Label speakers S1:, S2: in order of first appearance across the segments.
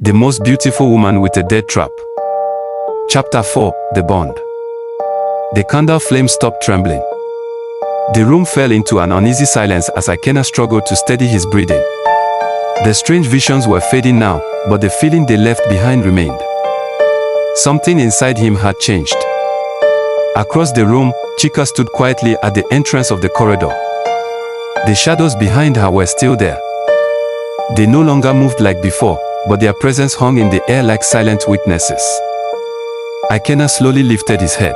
S1: The most beautiful woman with a death trap. Chapter 4. The Bond. The candle flame stopped trembling. The room fell into an uneasy silence as Ikenna struggled to steady his breathing. The strange visions were fading now, but the feeling they left behind remained. Something inside him had changed. Across the room, Chika stood quietly at the entrance of the corridor. The shadows behind her were still there. They no longer moved like before, but their presence hung in the air like silent witnesses. Ikenna slowly lifted his head.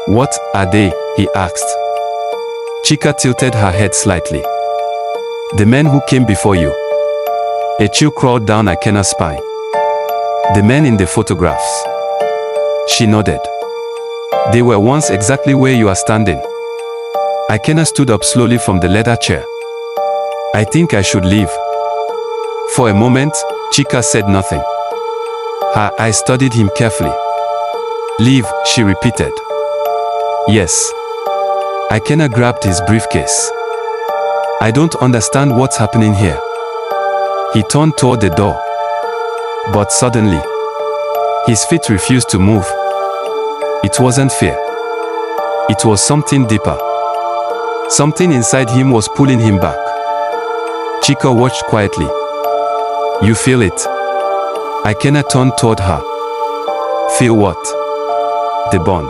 S1: "What are they?" he asked. Chika tilted her head slightly. "The men who came before you." A chill crawled down Ikenna's spine. "The men in the photographs." She nodded. "They were once exactly where you are standing." Ikenna stood up slowly from the leather chair. "I think I should leave." For a moment, Chika said nothing. Her eyes studied him carefully. "Leave," she repeated. "Yes." Ikenna grabbed his briefcase. "I don't understand what's happening here." He turned toward the door. But suddenly, his feet refused to move. It wasn't fear. It was something deeper. Something inside him was pulling him back. Chika watched quietly. "You feel it?" Ikenna turned toward her. "Feel what?" "The bond."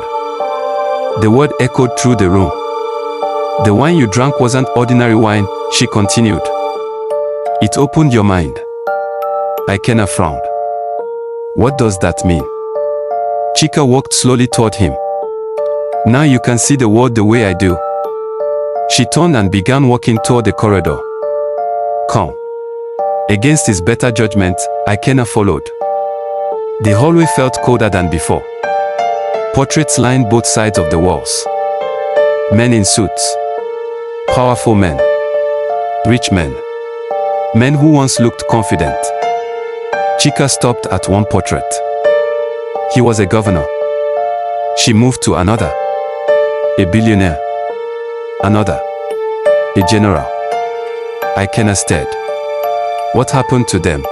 S1: The word echoed through the room. "The wine you drank wasn't ordinary wine," she continued. "It opened your mind." Ikenna frowned. "What does that mean?" Chika walked slowly toward him. "Now you can see the world the way I do." She turned and began walking toward the corridor. "Come." Against his better judgment, Ikenna followed. The hallway felt colder than before. Portraits lined both sides of the walls. Men in suits. Powerful men. Rich men. Men who once looked confident. Chika stopped at one portrait. He was a governor. She moved to another. A billionaire. Another. A general. Ikenna stared. What happened to them?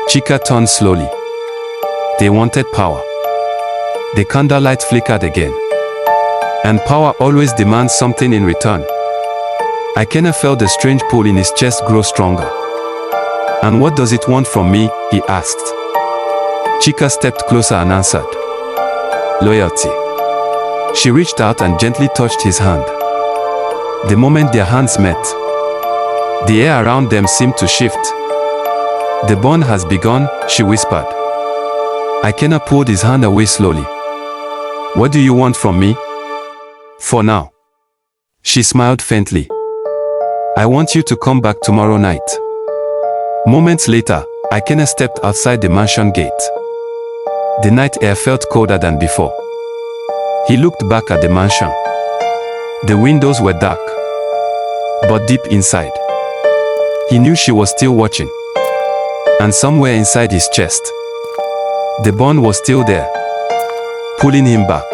S1: Chika turned slowly. They wanted power. The candlelight flickered again. And power always demands something in return. Ikenna felt the strange pull in his chest grow stronger. "And what does it want from me?" he asked. Chika stepped closer and answered. "Loyalty." She reached out and gently touched his hand. The moment their hands met, the air around them seemed to shift. "The bond has begun," she whispered. Ikenna pulled his hand away slowly. "What do you want from me?" "For now." She smiled faintly. "I want you to come back tomorrow night." Moments later, Ikenna stepped outside the mansion gate. The night air felt colder than before. He looked back at the mansion. The windows were dark. But deep inside, he knew she was still watching. And somewhere inside his chest, the bond was still there, pulling him back.